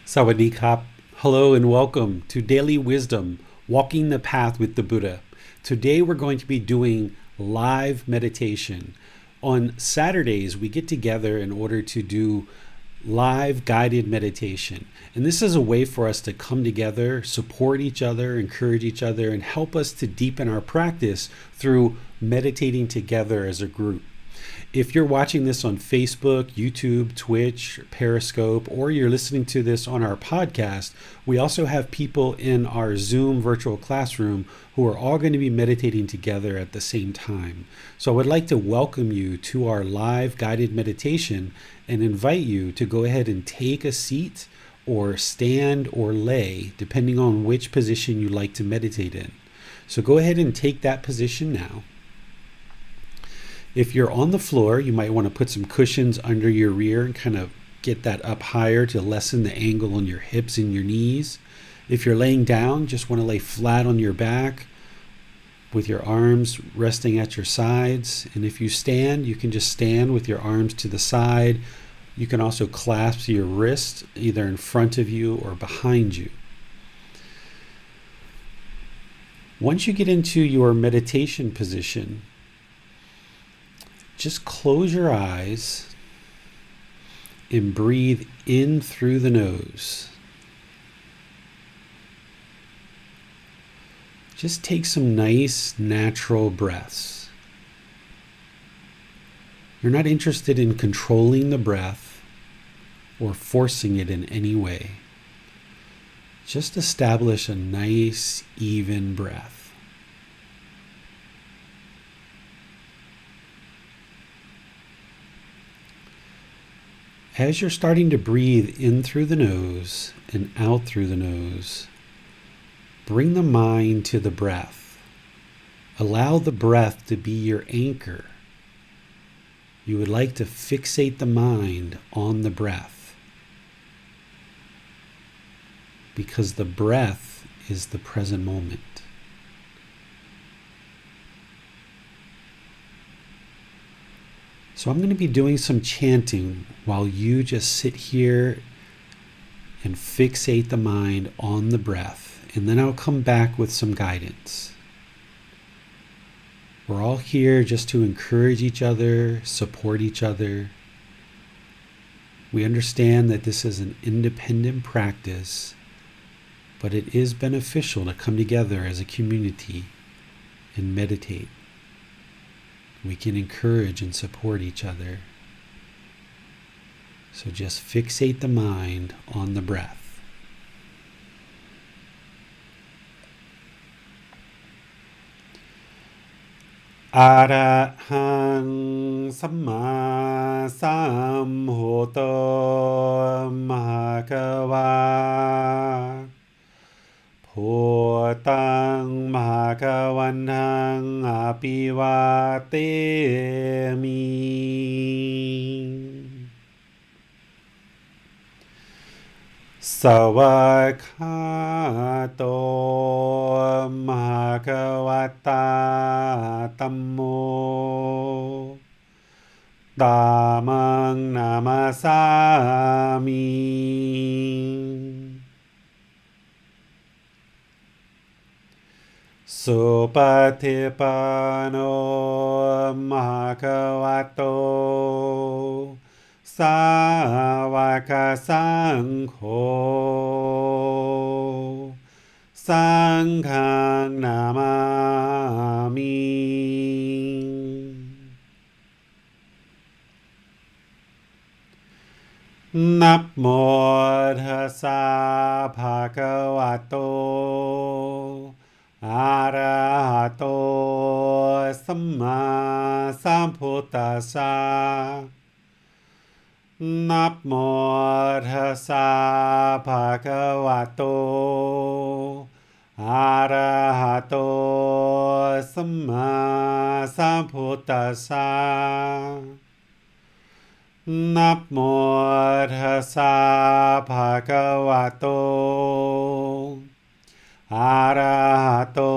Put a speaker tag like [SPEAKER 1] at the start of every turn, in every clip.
[SPEAKER 1] Sawadee Kap. Hello and welcome to Daily Wisdom, Walking the Path with the Buddha. Today we're going to be doing live meditation. On Saturdays, we get together in order to do live guided meditation. And this is a way for us to come together, support each other, encourage each other, and help us to deepen our practice through meditating together as a group. If you're watching this on Facebook, YouTube, Twitch, Periscope, or you're listening to this on our podcast, we also have people in our Zoom virtual classroom who are all going to be meditating together at the same time. So I would like to welcome you to our live guided meditation and invite you to go ahead and take a seat or stand or lay, depending on which position you like to meditate in. So go ahead and take that position now. If you're on the floor, you might want to put some cushions under your rear and kind of get that up higher to lessen the angle on your hips and your knees. If you're laying down, just want to lay flat on your back with your arms resting at your sides. And if you stand, you can just stand with your arms to the side. You can also clasp your wrist either in front of you or behind you. Once you get into your meditation position, just close your eyes and breathe in through the nose. Just take some nice, natural breaths. You're not interested in controlling the breath or forcing it in any way. Just establish a nice, even breath. As you're starting to breathe in through the nose and out through the nose, bring the mind to the breath. Allow the breath to be your anchor. You would like to fixate the mind on the breath, because the breath is the present moment. So I'm going to be doing some chanting while you just sit here and fixate the mind on the breath, and then I'll come back with some guidance. We're all here just to encourage each other, support each other. We understand that this is an independent practice, but it is beneficial to come together as a community and meditate. We can encourage and support each other. So just fixate the mind on the breath. Arahang Samma Sambuddho Bhagava Bhutang Bhagavantaṃ Abhivatemi Savakhato Bhagavata Tammo Dhammang Namasami Supatipano Bhagavato Sāvaka Saṅgho Saṅghang Namami. Namo Tassa Bhagavato Arahato Samma Sambuddhassa. Namo Tassa Bhagavato Arahato Samma Sambuddhassa. Namo Tassa Bhagavato Arahato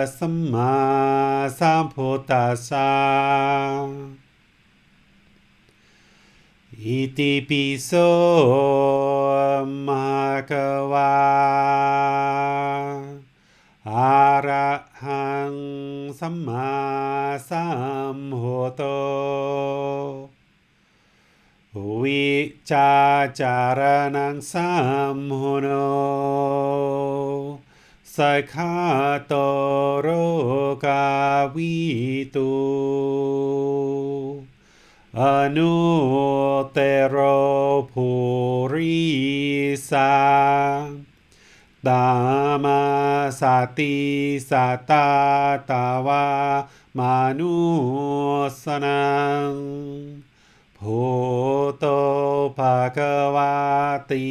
[SPEAKER 1] Samma Sambuddhassa. Iti piso มภะคะวาอะระหังสัมมาสัมพุทโธวิชาจารณังสัมพุโนสักขาโตโรกาวิตูอนุเตโรภูริสาตามาสติสัตตาตาวามานุสนังพุทโธภควาติ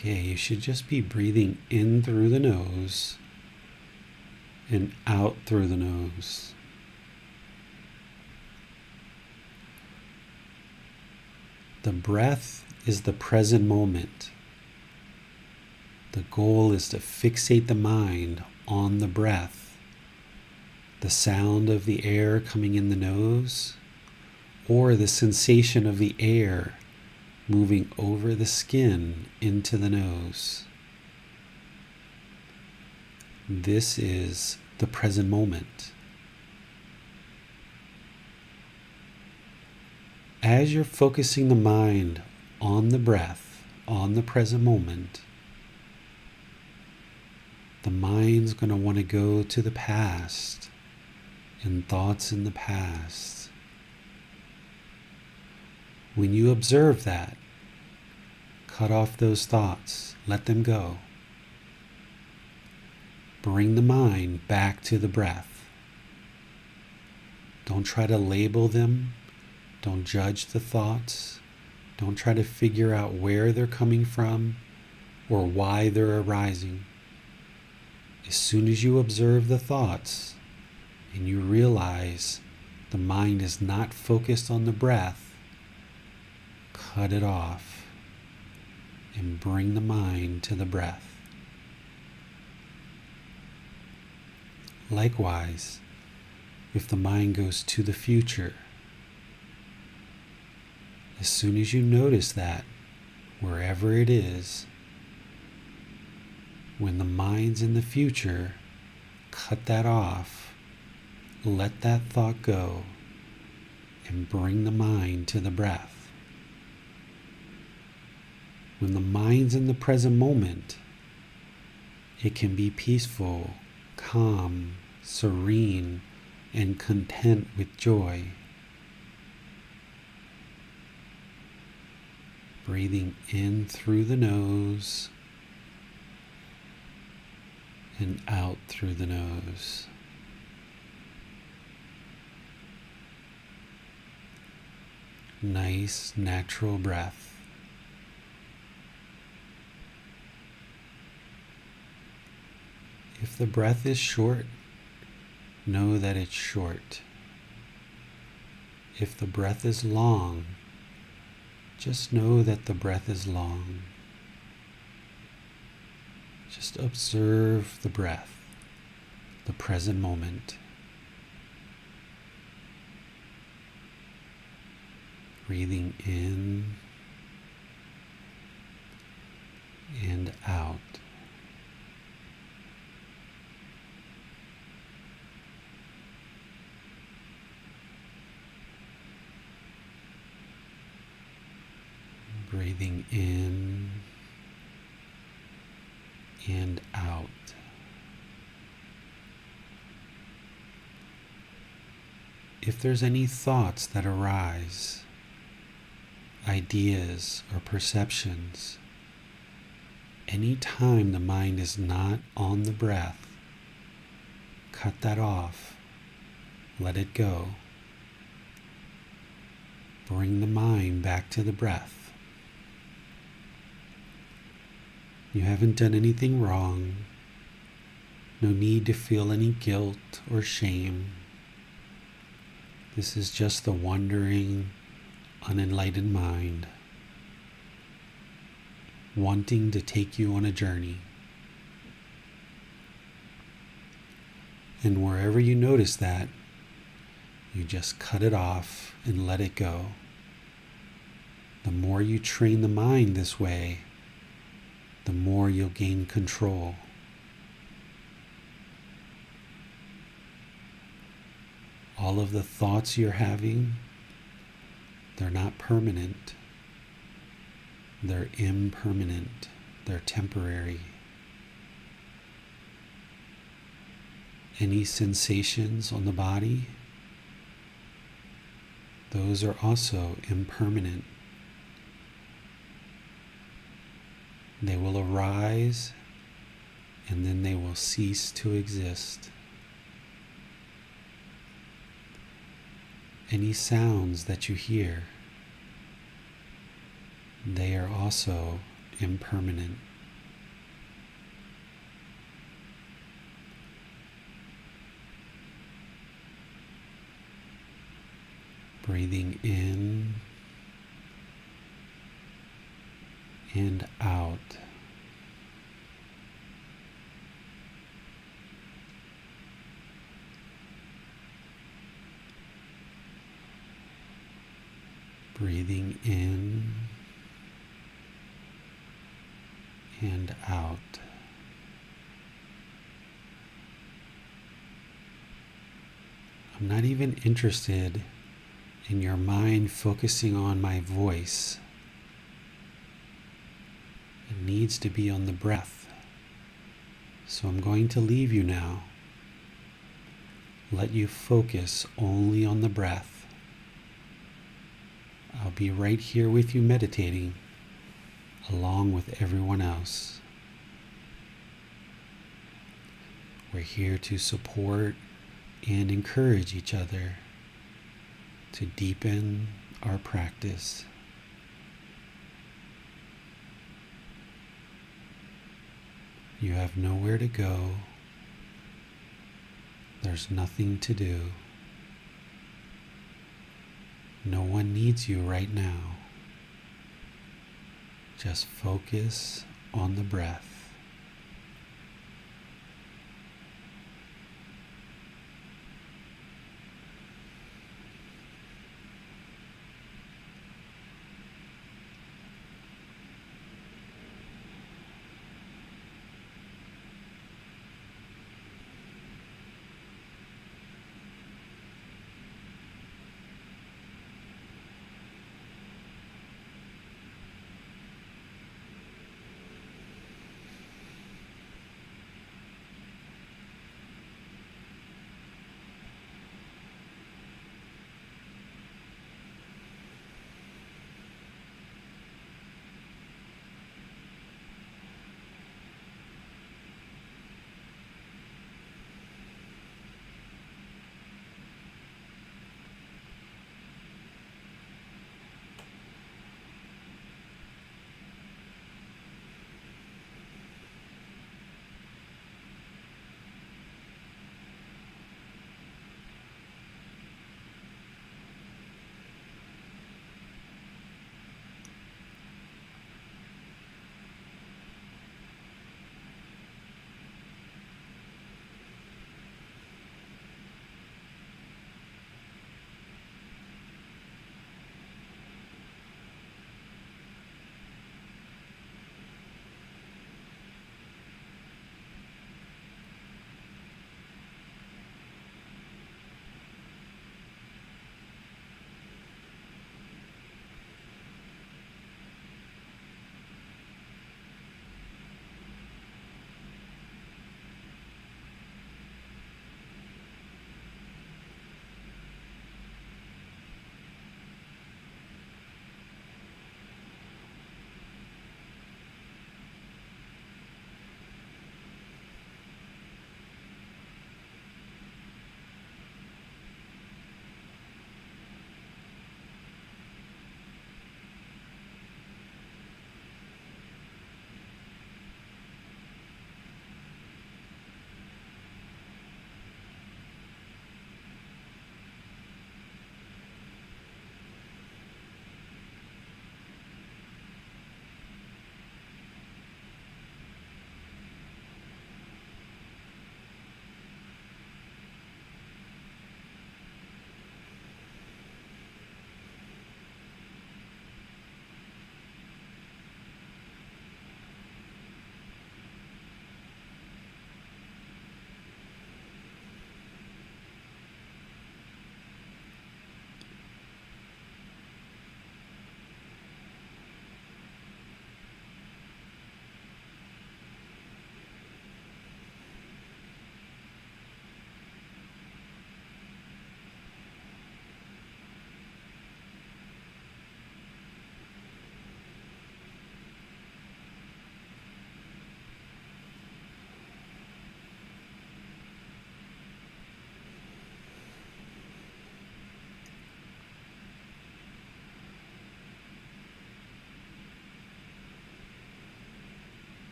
[SPEAKER 1] Okay, you should just be breathing in through the nose and out through the nose. The breath is the present moment. The goal is to fixate the mind on the breath, the sound of the air coming in the nose, or the sensation of the air moving over the skin into the nose. This is the present moment. As you're focusing the mind on the breath, on the present moment, the mind's going to want to go to the past and thoughts in the past. When you observe that, cut off those thoughts, let them go. Bring the mind back to the breath. Don't try to label them. Don't judge the thoughts. Don't try to figure out where they're coming from or why they're arising. As soon as you observe the thoughts and you realize the mind is not focused on the breath, cut it off and bring the mind to the breath. Likewise, if the mind goes to the future, as soon as you notice that, wherever it is, when the mind's in the future, cut that off, let that thought go, and bring the mind to the breath. When the mind's in the present moment, it can be peaceful, calm, serene, and content with joy. Breathing in through the nose and out through the nose. Nice, natural breath. If the breath is short, know that it's short. If the breath is long, just know that the breath is long. Just observe the breath, the present moment. Breathing in and out. Breathing in and out. If there's any thoughts that arise, ideas or perceptions, any time the mind is not on the breath, cut that off, let it go. Bring the mind back to the breath. You haven't done anything wrong. No need to feel any guilt or shame. This is just the wandering, unenlightened mind. wanting to take you on a journey. And wherever you notice that, you just cut it off and let it go. The more you train the mind this way, the more you'll gain control. All of the thoughts you're having, they're not permanent. They're impermanent. They're temporary. Any sensations on the body, those are also impermanent. They will arise and then they will cease to exist. Any sounds that you hear, they are also impermanent. Breathing in and out. Breathing in and out. I'm not even interested in your mind focusing on my voice. It needs to be on the breath. So I'm going to leave you now. Let you focus only on the breath. I'll be right here with you meditating, along with everyone else. We're here to support and encourage each other to deepen our practice. You have nowhere to go. There's nothing to do. No one needs you right now. Just focus on the breath.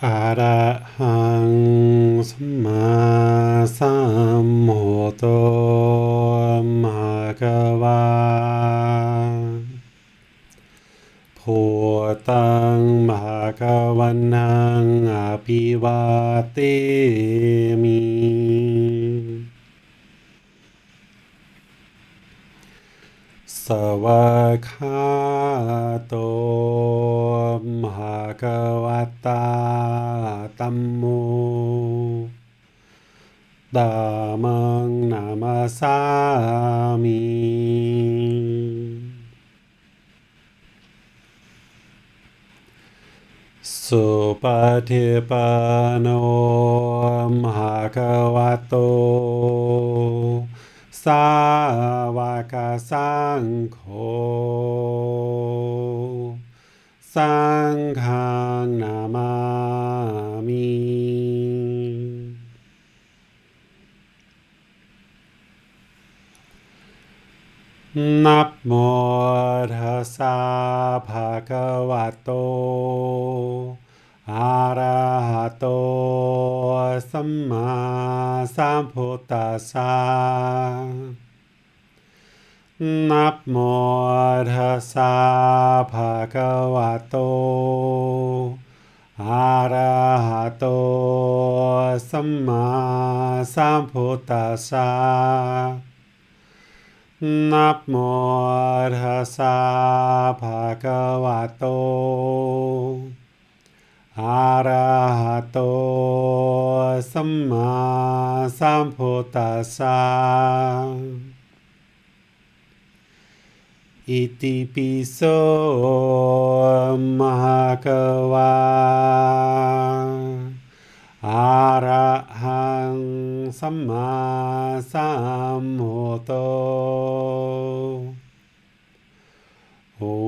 [SPEAKER 1] อะระหังสัมมาสัมพุทโธภะคะวาพุทธังภะคะวันตังอะภิวาเทมิสวากขาโตภะคะวะตาธัมโมธัมมังนามาสามิสุปฏิปันโนภะคะวะโตสาวกสังโฆสังฆังนามามินะโมตัสสะภะคะวะโตอะระหะโตสัมมาสัมพุทธัสสะนะโมตัสสะภะคะวะโตอะระหะโตสัมมาสัมพุทธัสสะนะโมตัสสะภะคะวะโตอะระหะโตสัมมาสัมพุทธัสสะอิติปิโสภะคะวะอะระหังสัมมาสัมพุทโธ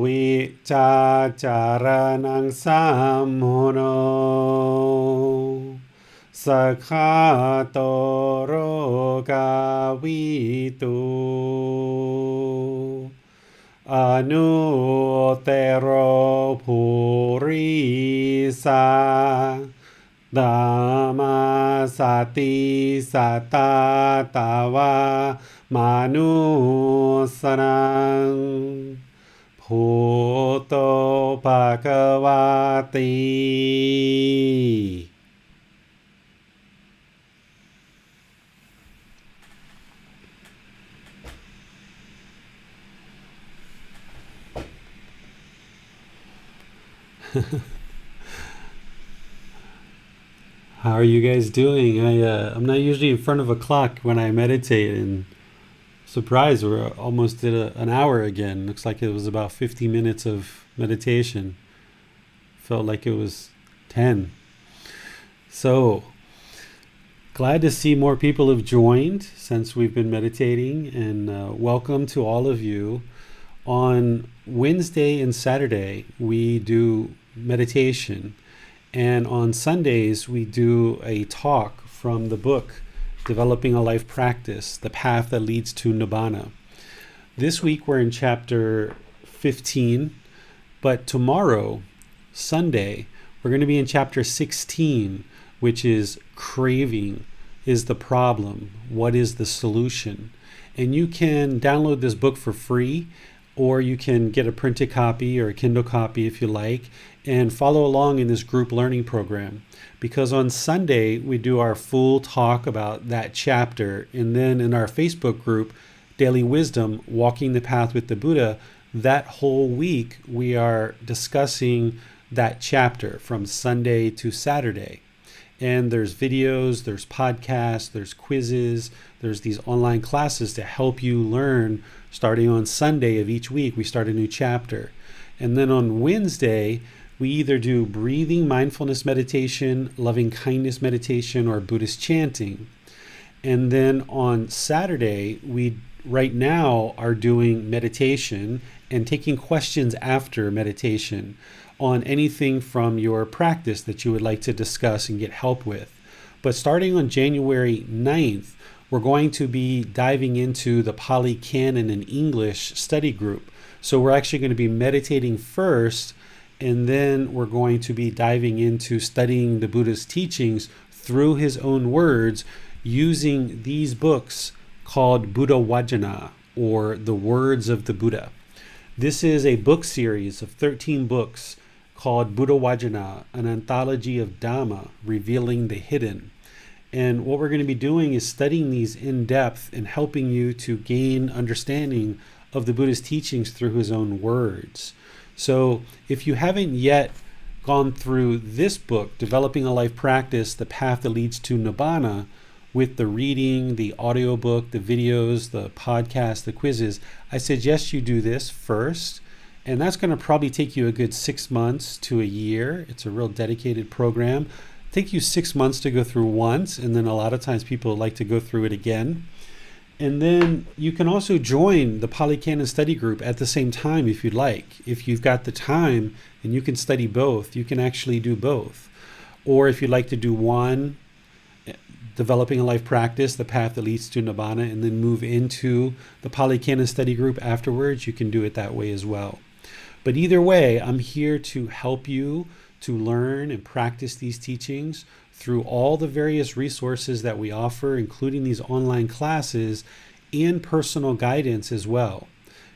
[SPEAKER 1] วิจาจารณังสัมโมโนสัคขะโตโรกาวิตุอนุเตโรภูริสาดามาสติสัตตาตาวามานุสนังพุทโธภคะวาติ How are you guys doing? I'm not usually in front of a clock when I meditate, and surprised we're almost did an hour again. Looks like it was about 50 minutes of meditation. Felt like it was 10. So glad to see more people have joined since we've been meditating, and welcome to all of you. On Wednesday and Saturday, we do meditation. And on Sundays, we do a talk from the book, Developing a Life Practice, The Path That Leads to Nibbana. This week, we're in chapter 15, but tomorrow, Sunday, we're going to be in chapter 16, which is craving is the problem. What is the solution? And you can download this book for free, or you can get a printed copy or a Kindle copy if you like, and follow along in this group learning program. Because on Sunday, we do our full talk about that chapter. And then in our Facebook group, Daily Wisdom, Walking the Path with the Buddha, that whole week, we are discussing that chapter from Sunday to Saturday. And there's videos, there's podcasts, there's quizzes, there's these online classes to help you learn. Starting on Sunday of each week, we start a new chapter. And then on Wednesday, we either do breathing mindfulness meditation, loving kindness meditation, or Buddhist chanting. And then on Saturday, we right now are doing meditation and taking questions after meditation on anything from your practice that you would like to discuss and get help with. But starting on January 9th, we're going to be diving into the Pali Canon and English study group. So we're actually going to be meditating first, And then we're going to be diving into studying the Buddha's teachings through his own words using these books called Buddha Vajana, or the Words of the Buddha. This is a book series of 13 books called Buddha Vajana, an anthology of Dhamma revealing the hidden. And what we're going to be doing is studying these in depth and helping you to gain understanding of the Buddha's teachings through his own words. So if you haven't yet gone through this book, Developing a Life Practice, The Path That Leads to Nibbana, with the reading, the audiobook, the videos, the podcast, the quizzes, I suggest you do this first. And that's going to probably take you a good 6 months to a year. It's a real dedicated program. Take you 6 months to go through once, and then a lot of times people like to go through it again. And then you can also join the Pali Canon study group at the same time if you'd like. If you've got the time and you can study both, you can actually do both. Or if you'd like to do one, Developing a Life Practice, The Path That Leads to Nibbana, and then move into the Pali Canon study group afterwards, you can do it that way as well. But either way, I'm here to help you to learn and practice these teachings through all the various resources that we offer, including these online classes and personal guidance as well.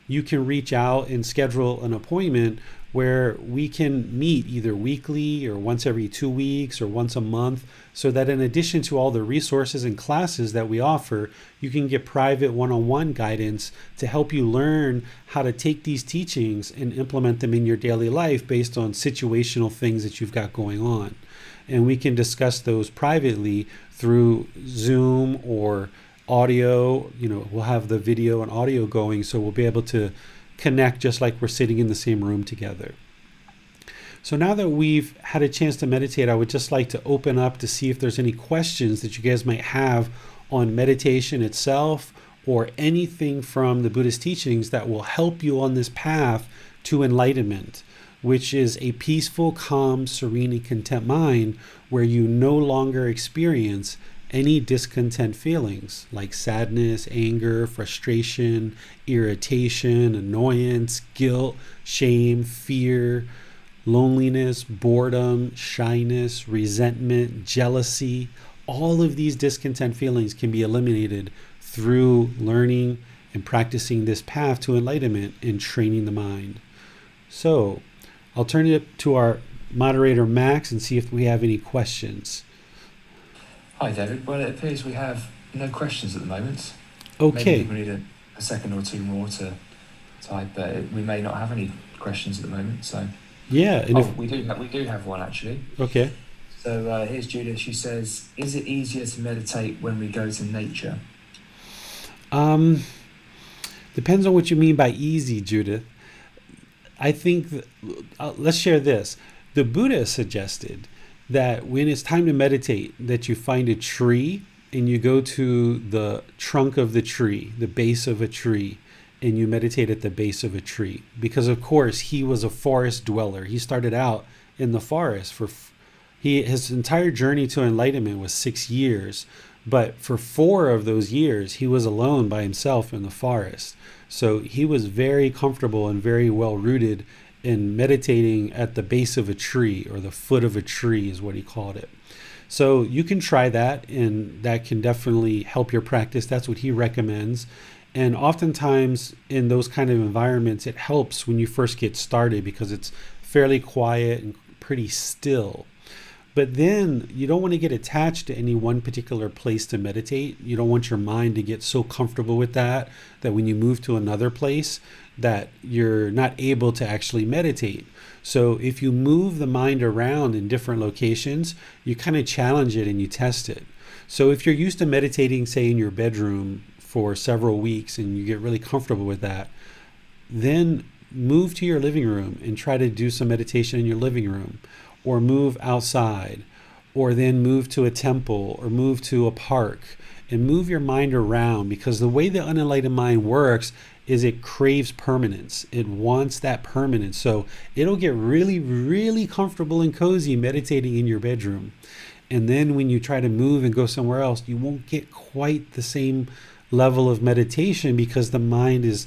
[SPEAKER 1] You can reach out and schedule an appointment where we can meet either weekly or once every 2 weeks or once a month, so that in addition to all the resources and classes that we offer, you can get private one-on-one guidance to help you learn how to take these teachings and implement them in your daily life based on situational things that you've got going on. And we can discuss those privately through Zoom or audio. We'll have the video and audio going, so we'll be able to connect just like we're sitting in the same room together. So now that we've had a chance to meditate, I would just like to open up to see if there's any questions that you guys might have on meditation itself or anything from the Buddhist teachings that will help you on this path to enlightenment, which is a peaceful, calm, serene, and content mind where you no longer experience any discontent feelings like sadness, anger, frustration, irritation, annoyance, guilt, shame, fear, loneliness, boredom, shyness, resentment, jealousy. All of these discontent feelings can be eliminated through learning and practicing this path to enlightenment and training the mind. So I'll turn it to our moderator, Max, and see if we have any questions.
[SPEAKER 2] Hi, David. Well, it appears we have no questions at the moment.
[SPEAKER 1] Okay.
[SPEAKER 2] Maybe we need a second or two more to type, but we may not have any questions at the moment. So
[SPEAKER 1] Yeah. And
[SPEAKER 2] we do have one actually.
[SPEAKER 1] Okay.
[SPEAKER 2] So here's Julia. She says, "Is it easier to meditate when we go to nature?"
[SPEAKER 1] Depends on what you mean by easy, Judith. I think let's share this. The Buddha suggested that when it's time to meditate, that you find a tree and you go to the trunk of the tree, the base of a tree, and you meditate at the base of a tree. Because of course he was a forest dweller. He started out in the forest his entire journey to enlightenment was 6 years, but for 4 of those years he was alone by himself in the forest. So he was very comfortable and very well rooted in meditating at the base of a tree, or the foot of a tree is what he called it. So you can try that, and that can definitely help your practice. That's what he recommends. And oftentimes in those kind of environments, it helps when you first get started because it's fairly quiet and pretty still. But then you don't want to get attached to any one particular place to meditate. You don't want your mind to get so comfortable with that when you move to another place that you're not able to actually meditate. So if you move the mind around in different locations, you kind of challenge it and you test it. So if you're used to meditating, say in your bedroom for several weeks, and you get really comfortable with that, then move to your living room and try to do some meditation in your living room, or move outside, or then move to a temple or move to a park and move your mind around, because the way the unenlightened mind works is it craves permanence. It wants that permanence. So it'll get really, really comfortable and cozy meditating in your bedroom. And then when you try to move and go somewhere else, you won't get quite the same level of meditation because the mind is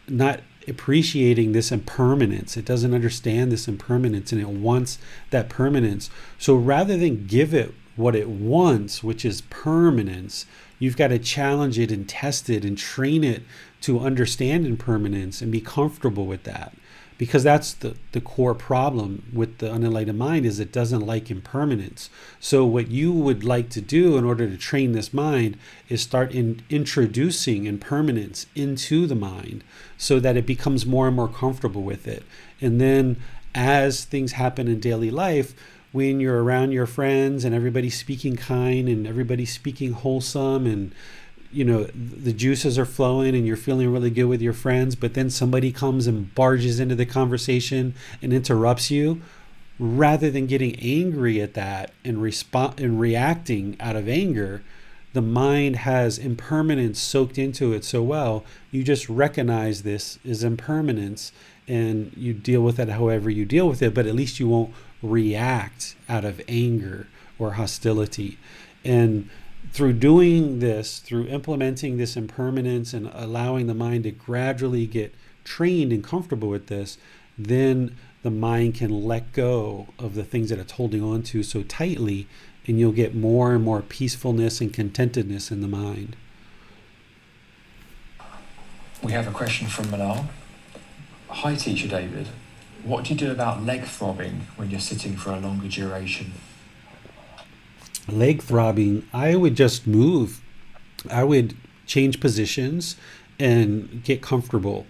[SPEAKER 1] not appreciating this impermanence. It doesn't understand this impermanence, and it wants that permanence. So rather than give it what it wants, which is permanence, you've got to challenge it and test it and train it to understand impermanence and be comfortable with that. Because that's the core problem with the unenlightened mind, is it doesn't like impermanence. So what you would like to do in order to train this mind is start introducing impermanence into the mind so that it becomes more and more comfortable with it. And then as things happen in daily life, when you're around your friends and everybody's speaking kind and everybody's speaking wholesome, and the juices are flowing and you're feeling really good with your friends, but then somebody comes and barges into the conversation and interrupts you, rather than getting angry at that and reacting out of anger, the mind has impermanence soaked into it so well, you just recognize this is impermanence and you deal with it however you deal with it, but at least you won't react out of anger or hostility. And through doing this, through implementing this impermanence and allowing the mind to gradually get trained and comfortable with this, then the mind can let go of the things that it's holding on to so tightly, and you'll get more and more peacefulness and contentedness in the mind.
[SPEAKER 2] We have a question from Milan. Hi, Teacher David. What do you do about leg throbbing when you're sitting for a longer duration?
[SPEAKER 1] Leg throbbing, I would just move. I would change positions and get comfortable.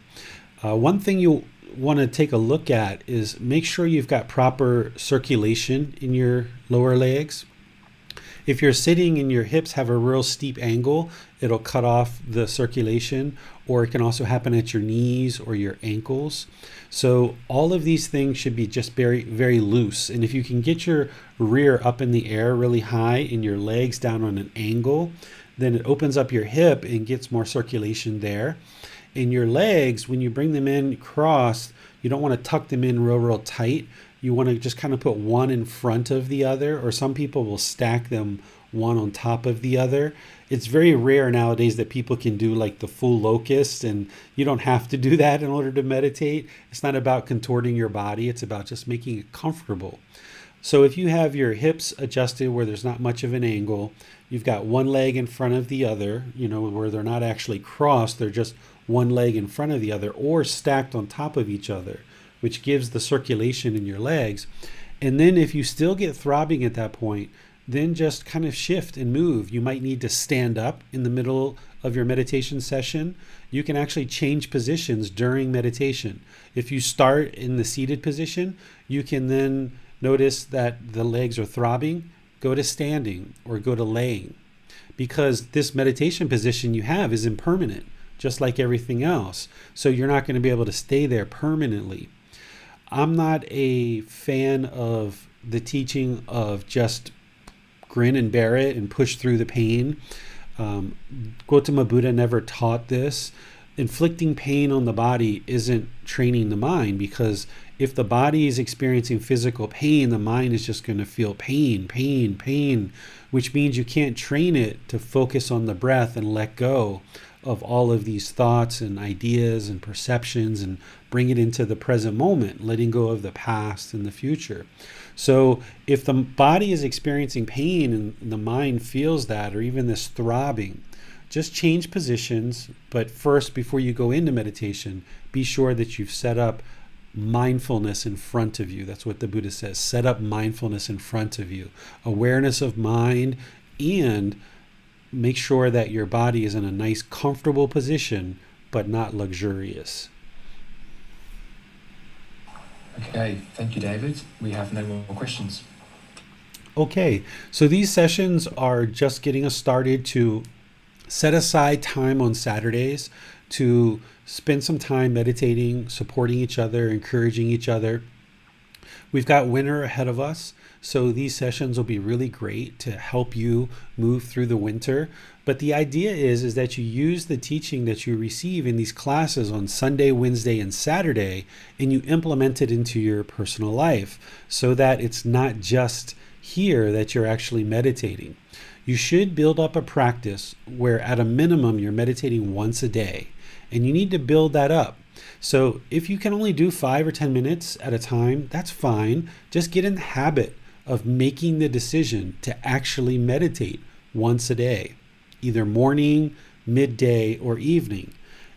[SPEAKER 1] One thing you'll want to take a look at is make sure you've got proper circulation in your lower legs. If you're sitting and your hips have a real steep angle, it'll cut off the circulation, or it can also happen at your knees or your ankles. So all of these things should be just very, very loose. And if you can get your rear up in the air really high and your legs down on an angle, then it opens up your hip and gets more circulation there. And your legs, when you bring them in crossed, you don't want to tuck them in real, real tight. You want to just kind of put one in front of the other, or some people will stack them one on top of the other. It's very rare nowadays that people can do like the full locust, and you don't have to do that in order to meditate. It's not about contorting your body. It's about just making it comfortable. So if you have your hips adjusted where there's not much of an angle, you've got one leg in front of the other, where they're not actually crossed, they're just one leg in front of the other or stacked on top of each other, which gives the circulation in your legs. And then if you still get throbbing at that point, then just kind of shift and move. You might need to stand up in the middle of your meditation session. You can actually change positions during meditation. If you start in the seated position, you can then notice that the legs are throbbing, go to standing or go to laying, because this meditation position you have is impermanent, just like everything else. So you're not going to be able to stay there permanently. I'm not a fan of the teaching of just grin and bear it and push through the pain. Gautama Buddha never taught this. Inflicting pain on the body isn't training the mind, because if the body is experiencing physical pain, the mind is just going to feel pain, pain, pain, which means you can't train it to focus on the breath and let go of all of these thoughts and ideas and perceptions and bring it into the present moment, letting go of the past and the future. So if the body is experiencing pain and the mind feels that, or even this throbbing, just change positions. But first, before you go into meditation, be sure that you've set up mindfulness in front of you. That's what the Buddha says. Set up mindfulness in front of you. Awareness of mind, and make sure that your body is in a nice, comfortable position, but not luxurious.
[SPEAKER 2] Okay, thank you, David. We have no more questions.
[SPEAKER 1] Okay, so these sessions are just getting us started to set aside time on Saturdays to spend some time meditating, supporting each other, encouraging each other. We've got winter ahead of us, so these sessions will be really great to help you move through the winter. But the idea is that you use the teaching that you receive in these classes on Sunday, Wednesday, and Saturday, and you implement it into your personal life so that it's not just here that you're actually meditating. You should build up a practice where at a minimum you're meditating once a day, and you need to build that up. So if you can only do 5 or 10 minutes at a time, that's fine. Just get in the habit of making the decision to actually meditate once a day, either morning, midday, or evening.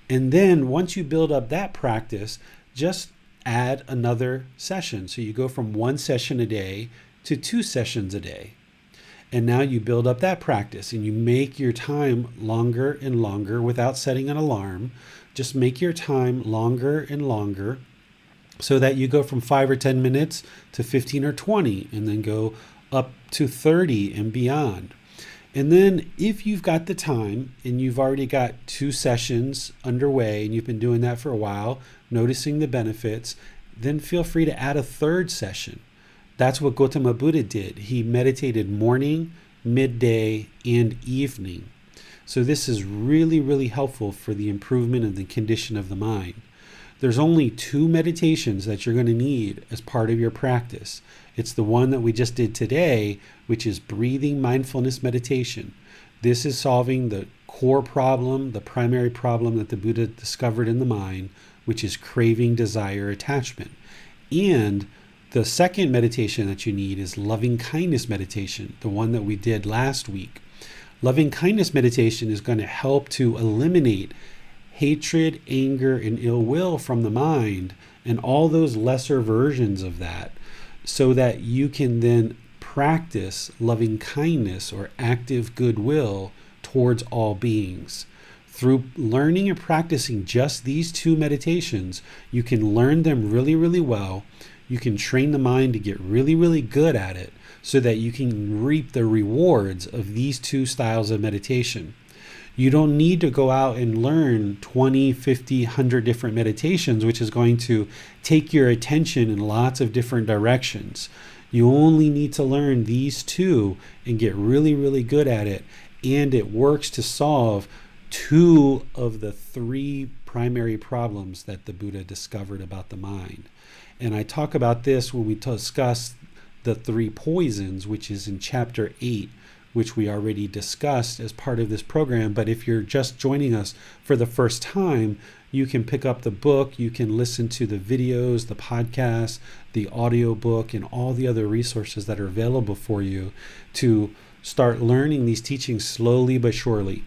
[SPEAKER 1] And then once you build up that practice, just add another session. So you go from 1 session a day to 2 sessions a day. And now you build up that practice and you make your time longer and longer without setting an alarm. Just make your time longer and longer so that you go from 5 or 10 minutes to 15 or 20 and then go up to 30 and beyond. And then if you've got the time and you've already got 2 sessions underway and you've been doing that for a while, noticing the benefits, then feel free to add a 3rd session. That's what Gautama Buddha did. He meditated morning, midday, and evening. So this is really, really helpful for the improvement of the condition of the mind. There's only 2 meditations that you're going to need as part of your practice. It's the one that we just did today, which is breathing mindfulness meditation. This is solving the core problem, the primary problem that the Buddha discovered in the mind, which is craving, desire, attachment. And the second meditation that you need is loving kindness meditation, the one that we did last week. Loving kindness meditation is going to help to eliminate hatred, anger, and ill will from the mind and all those lesser versions of that, so that you can then practice loving kindness or active goodwill towards all beings. Through learning and practicing just these 2 meditations, you can learn them really, really well. You can train the mind to get really, really good at it so that you can reap the rewards of these 2 styles of meditation. You don't need to go out and learn 20, 50, 100 different meditations, which is going to take your attention in lots of different directions. You only need to learn these 2 and get really, really good at it. And it works to solve 2 of the 3 primary problems that the Buddha discovered about the mind. And I talk about this when we discuss the 3 poisons, which is in chapter 8, which we already discussed as part of this program. But if you're just joining us for the first time, you can pick up the book, you can listen to the videos, the podcasts, the audiobook, and all the other resources that are available for you to start learning these teachings slowly but surely.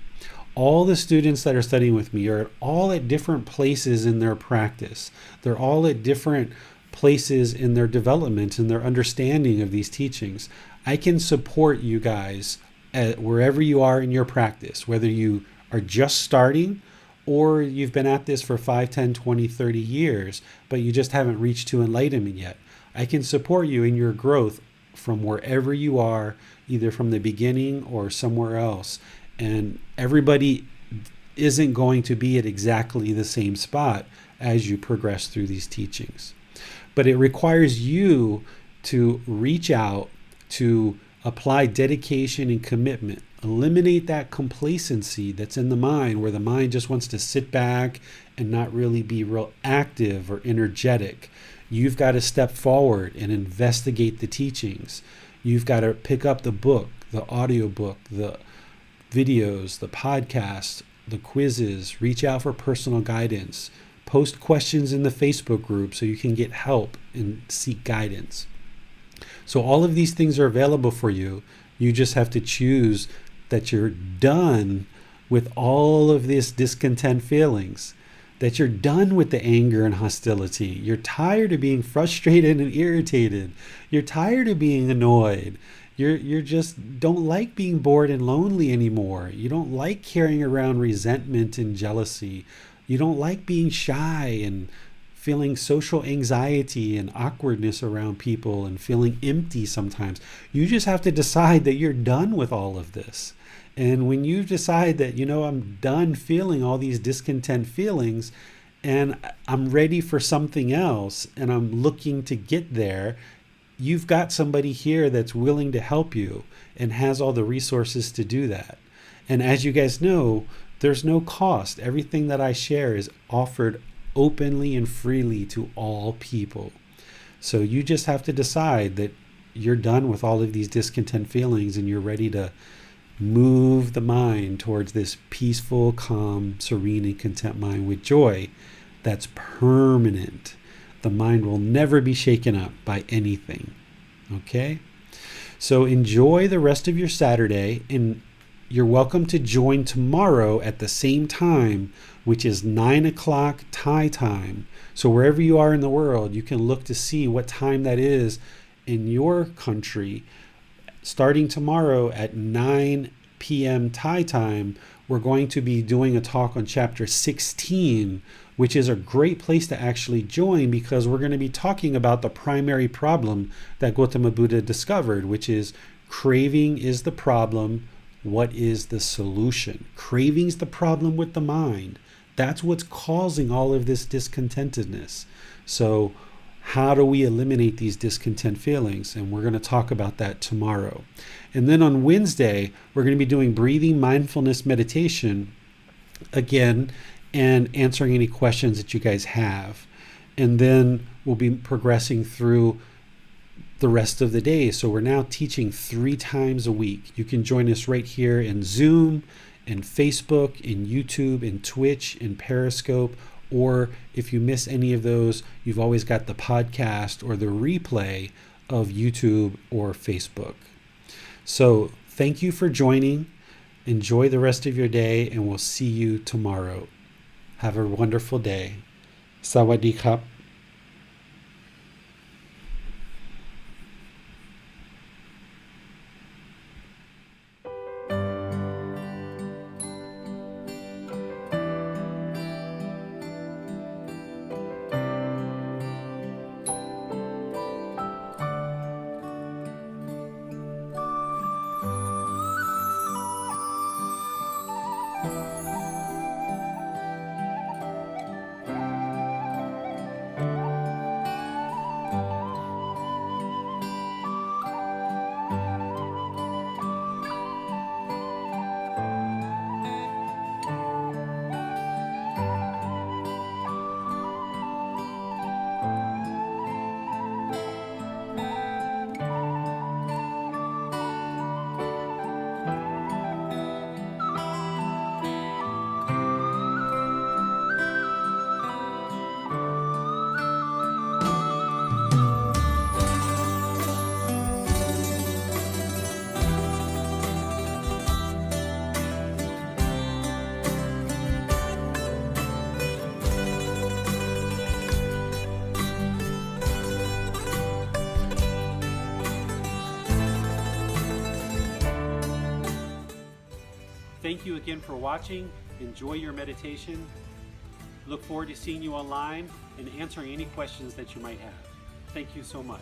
[SPEAKER 1] All the students that are studying with me are all at different places in their practice. They're all at different places in their development and their understanding of these teachings. I can support you guys at wherever you are in your practice, whether you are just starting or you've been at this for 5, 10, 20, 30 years, but you just haven't reached to enlightenment yet. I can support you in your growth from wherever you are, either from the beginning or somewhere else. And everybody isn't going to be at exactly the same spot as you progress through these teachings. But it requires you to reach out, to apply dedication and commitment. Eliminate that complacency that's in the mind, where the mind just wants to sit back and not really be real active or energetic. You've got to step forward and investigate the teachings. You've got to pick up the book, the audiobook, the videos, the podcasts, the quizzes, reach out for personal guidance, post questions in the Facebook group so you can get help and seek guidance. So all of these things are available for you. You just have to choose that you're done with all of these discontent feelings, that you're done with the anger and hostility. You're tired of being frustrated and irritated. You're tired of being annoyed. You're just don't like being bored and lonely anymore. You don't like carrying around resentment and jealousy. You don't like being shy and feeling social anxiety and awkwardness around people and feeling empty sometimes. You just have to decide that you're done with all of this. And when you decide that, I'm done feeling all these discontent feelings and I'm ready for something else and I'm looking to get there, you've got somebody here that's willing to help you and has all the resources to do that. And as you guys know, there's no cost. Everything that I share is offered openly and freely to all people. So you just have to decide that you're done with all of these discontent feelings and you're ready to move the mind towards this peaceful, calm, serene, and content mind with joy. that's permanent. The mind will never be shaken up by anything. Okay? So enjoy the rest of your Saturday, and you're welcome to join tomorrow at the same time, which is 9 o'clock Thai time. So wherever you are in the world, you can look to see what time that is in your country. Starting tomorrow at 9 p.m. Thai time, we're going to be doing a talk on chapter 16, which is a great place to actually join, because we're going to be talking about the primary problem that Gautama Buddha discovered, which is craving is the problem. What is the solution? Craving's the problem with the mind. That's what's causing all of this discontentedness. So how do we eliminate these discontent feelings? And we're going to talk about that tomorrow. And then on Wednesday, we're going to be doing breathing mindfulness meditation again and answering any questions that you guys have. And then we'll be progressing through the rest of the day. So we're now teaching 3 times a week. You can join us right here in Zoom, in Facebook, in YouTube, in Twitch, in Periscope, or if you miss any of those, you've always got the podcast or the replay of YouTube or Facebook. So thank you for joining. Enjoy the rest of your day, and we'll see you tomorrow. Have a wonderful day. Sawadee krap. Thank you again for watching. Enjoy your meditation. Look forward to seeing you online and answering any questions that you might have. Thank you so much.